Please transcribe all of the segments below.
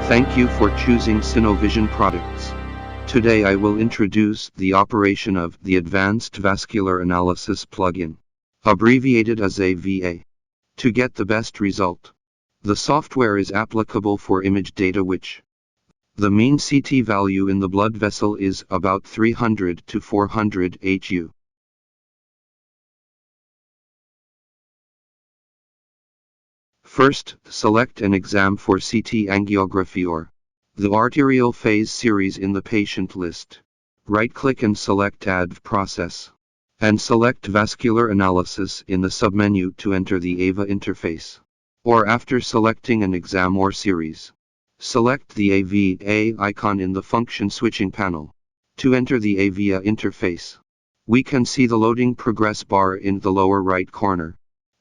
Thank you for choosing Synovision products. Today I will introduce the operation of the Advanced Vascular Analysis plugin, abbreviated as AVA, to get the best result. The software is applicable for image data which the mean CT value in the blood vessel is about 300 to 400 HU. First, select an exam for CT angiography or the arterial phase series in the patient list. Right-click and select Add Process, and select Vascular Analysis in the submenu to enter the AVA interface. Or after selecting an exam or series, select the AVA icon in the function switching panel to enter the AVA interface. We can see the loading progress bar in the lower right corner.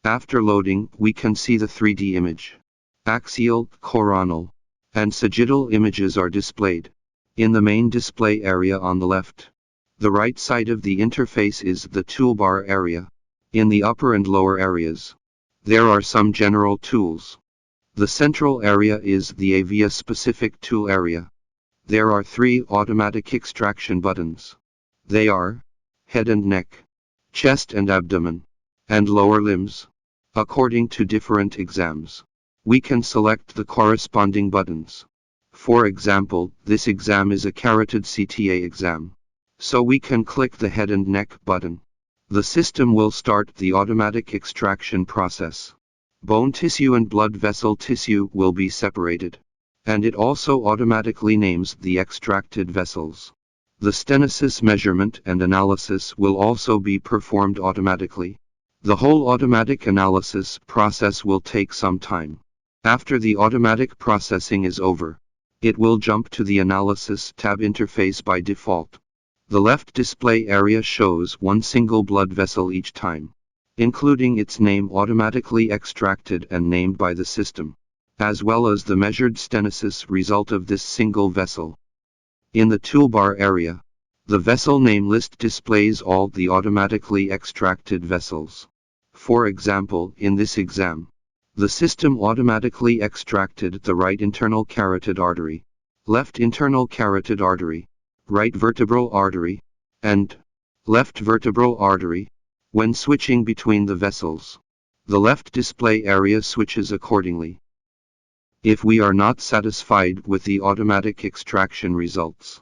After loading, we can see the 3D image. Axial, coronal, and sagittal images are displayed in the main display area on the left. The right side of the interface is the toolbar area. In the upper and lower areas, there are some general tools. The central area is the AVA-specific tool area. There are 3 automatic extraction buttons. They are head and neck, chest and abdomen, and lower limbs. According to different exams, we can select the corresponding buttons. For example, this exam is a carotid CTA exam, so we can click the head and neck button. The system will start the automatic extraction process. Bone tissue and blood vessel tissue will be separated, and it also automatically names the extracted vessels. The stenosis measurement and analysis will also be performed automatically. The whole automatic analysis process will take some time. After the automatic processing is over, it will jump to the Analysis tab interface by default. The left display area shows one single blood vessel each time, including its name automatically extracted and named by the system, as well as the measured stenosis result of this single vessel. In the toolbar area, the vessel name list displays all the automatically extracted vessels. For example, in this exam, the system automatically extracted the right internal carotid artery, left internal carotid artery, right vertebral artery, and left vertebral artery. When switching between the vessels, the left display area switches accordingly. If we are not satisfied with the automatic extraction results,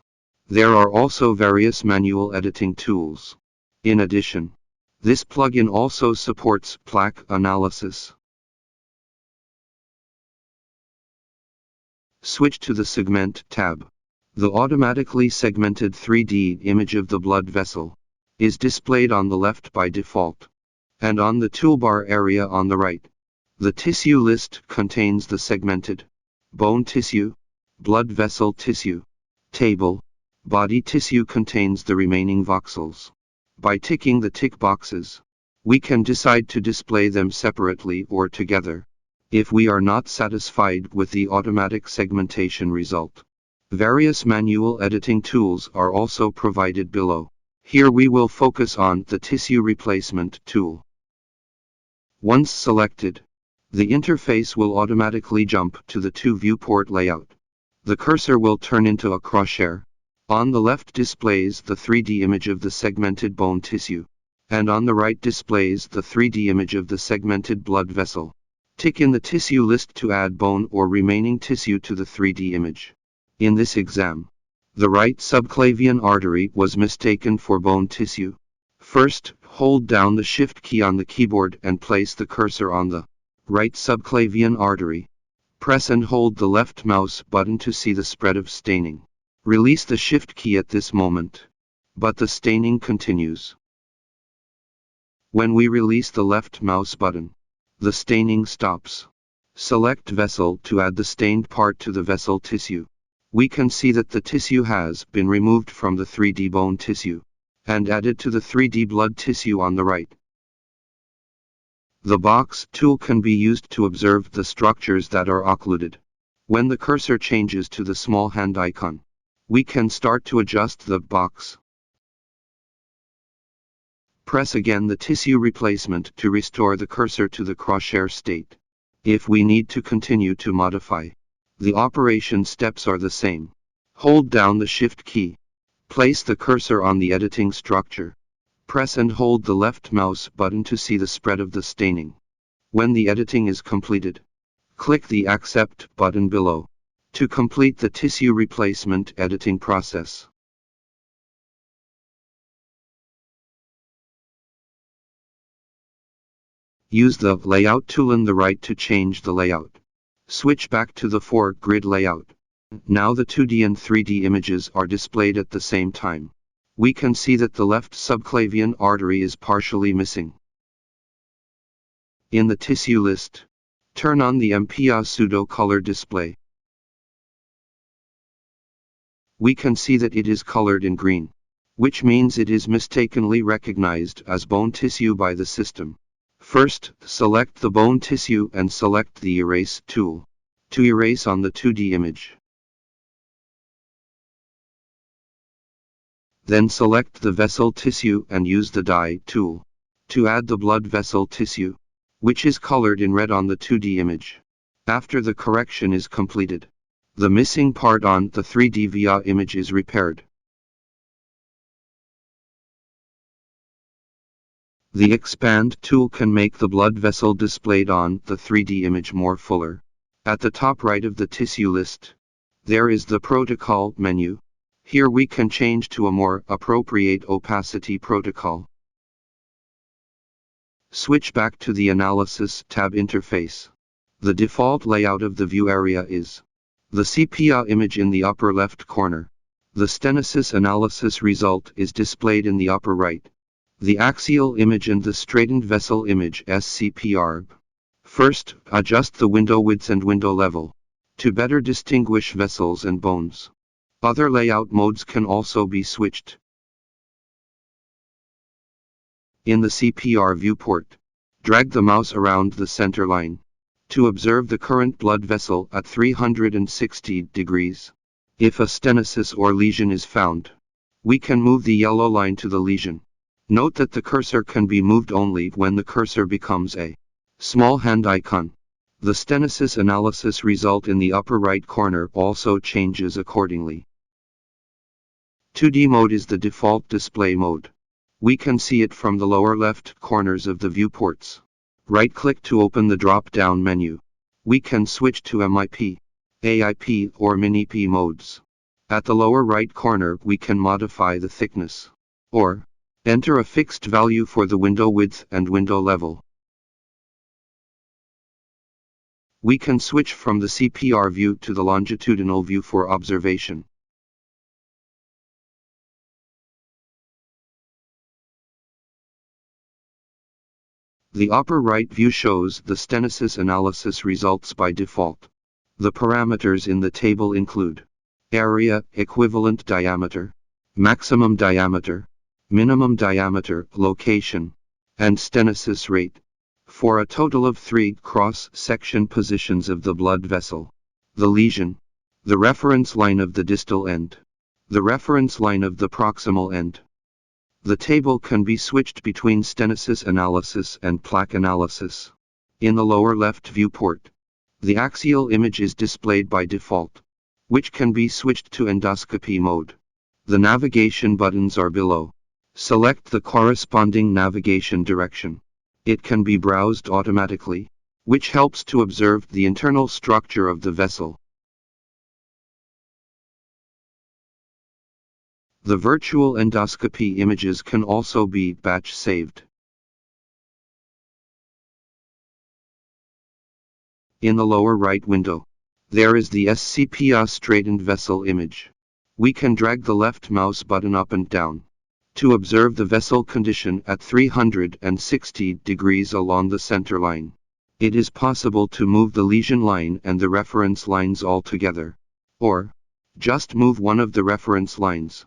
there are also various manual editing tools. In addition, this plugin also supports plaque analysis. Switch to the Segment tab. The automatically segmented 3D image of the blood vessel is displayed on the left by default, and on the toolbar area on the right. The tissue list contains the segmented bone tissue, blood vessel tissue table. Body tissue contains the remaining voxels. By ticking the tick boxes, we can decide to display them separately or together, if we are not satisfied with the automatic segmentation result. Various manual editing tools are also provided below. Here we will focus on the Tissue Replacement tool. Once selected, the interface will automatically jump to the 2 viewport layout. The cursor will turn into a crosshair. On the left displays the 3D image of the segmented bone tissue, and on the right displays the 3D image of the segmented blood vessel. Tick in the tissue list to add bone or remaining tissue to the 3D image. In this exam, the right subclavian artery was mistaken for bone tissue. First, hold down the Shift key on the keyboard and place the cursor on the right subclavian artery. Press and hold the left mouse button to see the spread of staining. Release the Shift key at this moment, but the staining continues. When we release the left mouse button, the staining stops. Select Vessel to add the stained part to the vessel tissue. We can see that the tissue has been removed from the 3D bone tissue and added to the 3D blood tissue on the right. The Box tool can be used to observe the structures that are occluded. When the cursor changes to the small hand icon, we can start to adjust the box. Press again the Tissue Replacement to restore the cursor to the crosshair state. If we need to continue to modify The operation steps are the same. Hold down the Shift key. Place the cursor on the editing structure. Press and hold the left mouse button to see the spread of the staining. When the editing is completed, click the Accept button below to complete the tissue replacement editing process. Use the Layout tool on the right to change the layout. Switch back to the 4-grid layout. Now the 2D and 3D images are displayed at the same time. We can see that the left subclavian artery is partially missing. In the tissue list, turn on the MPA pseudo-color display. We can see that it is colored in green, which means it is mistakenly recognized as bone tissue by the system. First, select the bone tissue and select the Erase tool to erase on the 2D image. Then select the vessel tissue and use the Dye tool to add the blood vessel tissue, which is colored in red on the 2D image. After the correction is completed, the missing part on the 3D via image is repaired. The Expand tool can make the blood vessel displayed on the 3D image more fuller. At the top right of the tissue list, there is the Protocol menu. Here we can change to a more appropriate opacity protocol. Switch back to the Analysis tab interface. The default layout of the view area is the sepia image in the upper left corner. The stenosis analysis result is displayed in the upper right. The axial image and the straightened vessel image SCPRB. First, adjust the window width and window level to better distinguish vessels and bones. Other layout modes can also be switched. In the CPR viewport, drag the mouse around the center line to observe the current blood vessel at 360 degrees. If a stenosis or lesion is found, we can move the yellow line to the lesion. Note that the cursor can be moved only when the cursor becomes a small hand icon. The stenosis analysis result in the upper right corner also changes accordingly. 2D mode is the default display mode. We can see it from the lower left corners of the viewports. Right-click to open the drop-down menu. We can switch to MIP, AIP or Mini-P modes. At the lower right corner we can modify the thickness, or enter a fixed value for the window width and window level. We can switch from the CPR view to the longitudinal view for observation. The upper right view shows the stenosis analysis results by default. The parameters in the table include area, equivalent diameter, maximum diameter, minimum diameter, location, and stenosis rate, for a total of 3 cross-section positions of the blood vessel: the lesion, the reference line of the distal end, the reference line of the proximal end. The table can be switched between stenosis analysis and plaque analysis. In the lower left viewport, the axial image is displayed by default, which can be switched to endoscopy mode. The navigation buttons are below. Select the corresponding navigation direction. It can be browsed automatically, which helps to observe the internal structure of the vessel. The virtual endoscopy images can also be batch saved. In the lower right window, there is the SCPA straightened vessel image. We can drag the left mouse button up and down to observe the vessel condition at 360 degrees along the center line. It is possible to move the lesion line and the reference lines all together, or just move one of the reference lines.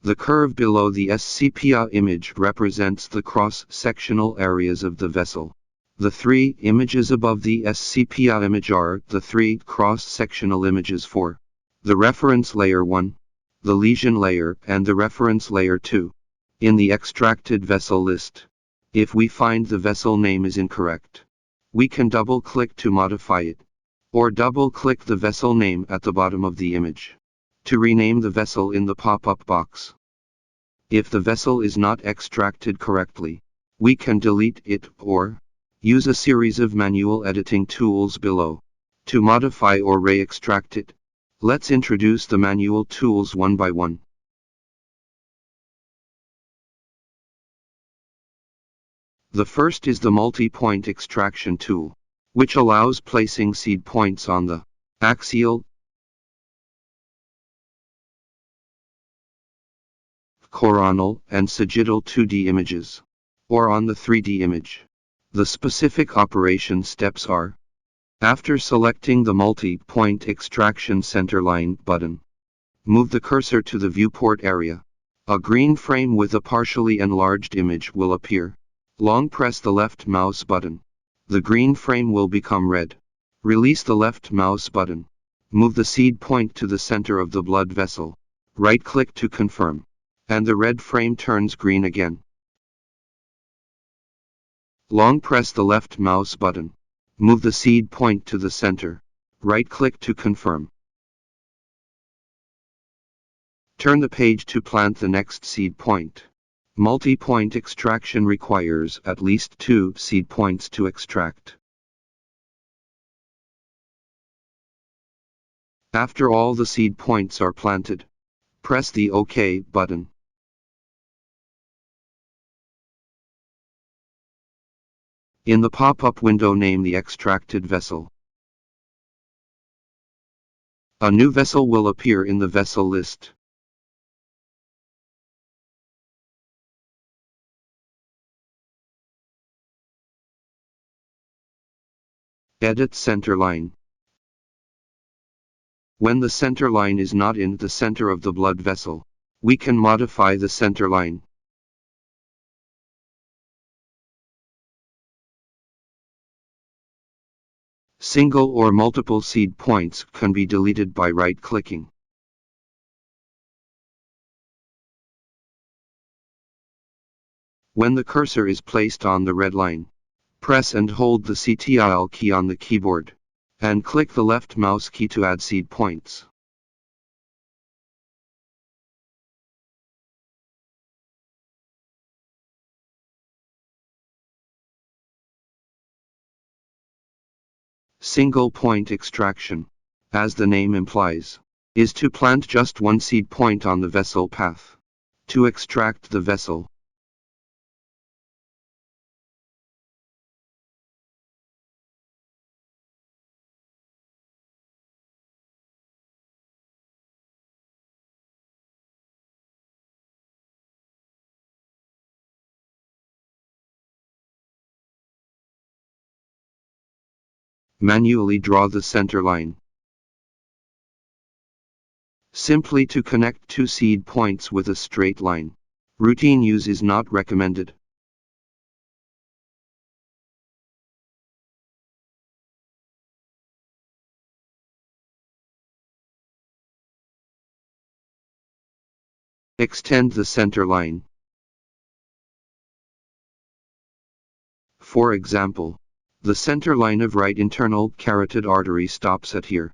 The curve below the SCPA image represents the cross-sectional areas of the vessel. The 3 images above the SCPA image are the 3 cross-sectional images for the reference layer 1, the lesion layer, and the reference layer 2. In the extracted vessel list, if we find the vessel name is incorrect, we can double-click to modify it. or double-click the vessel name at the bottom of the image to rename the vessel in the pop-up box. If the vessel is not extracted correctly, we can delete it or use a series of manual editing tools below to modify or re-extract it. Let's introduce the manual tools one by one. The first is the multi-point extraction tool, which allows placing seed points on the axial, coronal, and sagittal 2D images, or on the 3D image. The specific operation steps are: after selecting the multi-point extraction centerline button, move the cursor to the viewport area. A green frame with a partially enlarged image will appear. Long press the left mouse button. The green frame will become red. Release the left mouse button. Move the seed point to the center of the blood vessel. Right-click to confirm, and the red frame turns green again. Long press the left mouse button. Move the seed point to the center. Right-click to confirm. Turn the page to plant the next seed point. Multi-point extraction requires at least 2 seed points to extract. After all the seed points are planted, press the OK button. In the pop-up window, name the extracted vessel. A new vessel will appear in the vessel list. Edit centerline. When the centerline is not in the center of the blood vessel, we can modify the centerline. Single or multiple seed points can be deleted by right-clicking. When the cursor is placed on the red line, press and hold the Ctrl key on the keyboard, and click the left mouse key to add seed points. Single point extraction, as the name implies, is to plant just one seed point on the vessel path. To extract the vessel, manually draw the center line. Simply to connect 2 seed points with a straight line. Routine use is not recommended. Extend the center line. For example, the center line of right internal carotid artery stops at here.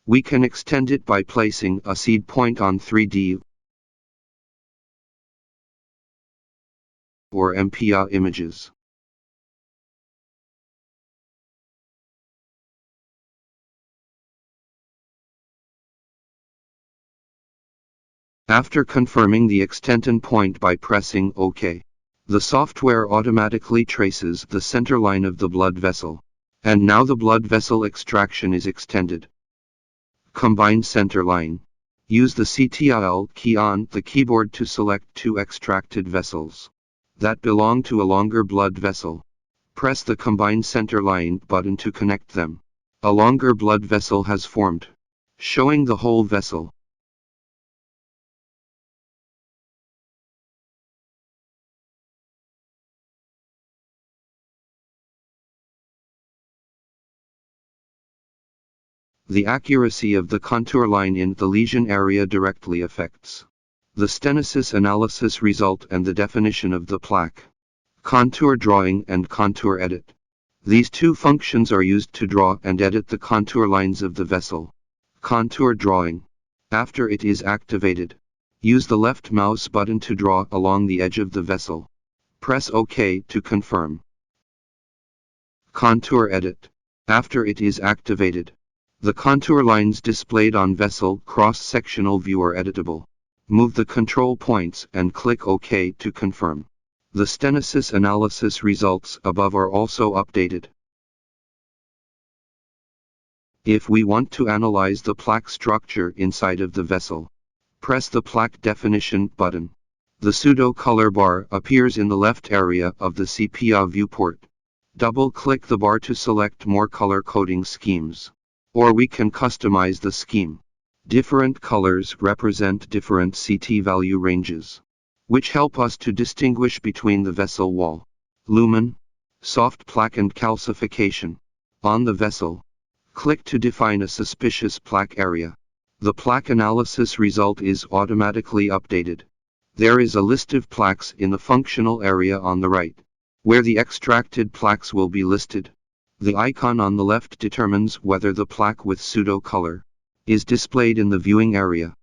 We can extend it by placing a seed point on 3D or MPA images. After confirming the extension point by pressing OK, the software automatically traces the center line of the blood vessel, and now the blood vessel extraction is extended. Combine center line. Use the Ctrl key on the keyboard to select 2 extracted vessels that belong to a longer blood vessel. Press the Combine Center Line button to connect them. A longer blood vessel has formed, showing the whole vessel. The accuracy of the contour line in the lesion area directly affects the stenosis analysis result and the definition of the plaque. Contour drawing and contour edit. These two functions are used to draw and edit the contour lines of the vessel. Contour drawing. After it is activated, use the left mouse button to draw along the edge of the vessel. Press OK to confirm. Contour edit. After it is activated, the contour lines displayed on vessel cross-sectional view are editable. Move the control points and click OK to confirm. The stenosis analysis results above are also updated. If we want to analyze the plaque structure inside of the vessel, press the plaque definition button. The pseudo color bar appears in the left area of the CPA viewport. Double-click the bar to select more color coding schemes. Or we can customize the scheme. Different colors represent different CT value ranges, which help us to distinguish between the vessel wall, lumen, soft plaque and calcification. On the vessel, click to define a suspicious plaque area. The plaque analysis result is automatically updated. There is a list of plaques in the functional area on the right, where the extracted plaques will be listed. The icon on the left determines whether the plaque with pseudo color is displayed in the viewing area.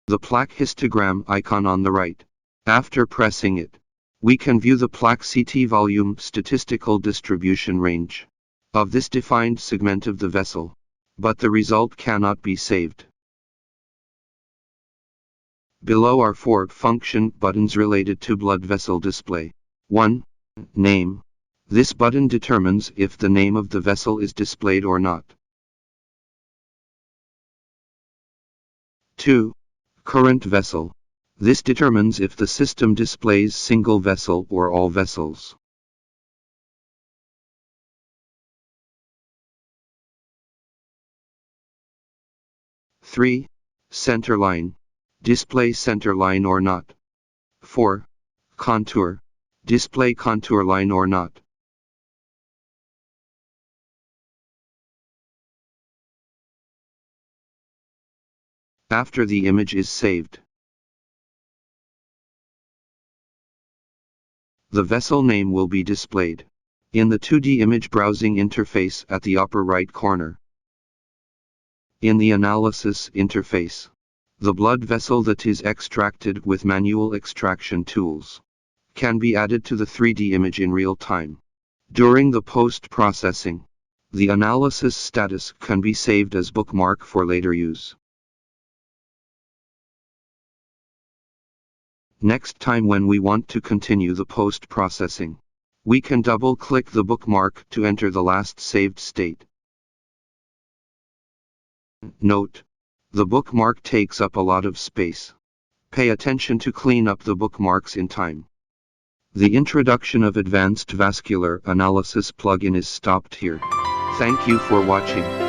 The plaque histogram icon on the right. After pressing it, we can view the plaque CT volume statistical distribution range of this defined segment of the vessel, but the result cannot be saved. Below are 4 function buttons related to blood vessel display. 1. Name. This button determines if the name of the vessel is displayed or not. 2. Current vessel. This determines if the system displays single vessel or all vessels. 3. Center line. Display center line or not. 4. Contour. Display contour line or not. After the image is saved, the vessel name will be displayed in the 2D image browsing interface at the upper right corner. In the analysis interface, the blood vessel that is extracted with manual extraction tools can be added to the 3D image in real time. During the post-processing, the analysis status can be saved as bookmark for later use. Next time when we want to continue the post-processing, we can double-click the bookmark to enter the last saved state. Note: the bookmark takes up a lot of space. Pay attention to clean up the bookmarks in time. The introduction of Advanced Vascular Analysis plugin is stopped here. Thank you for watching.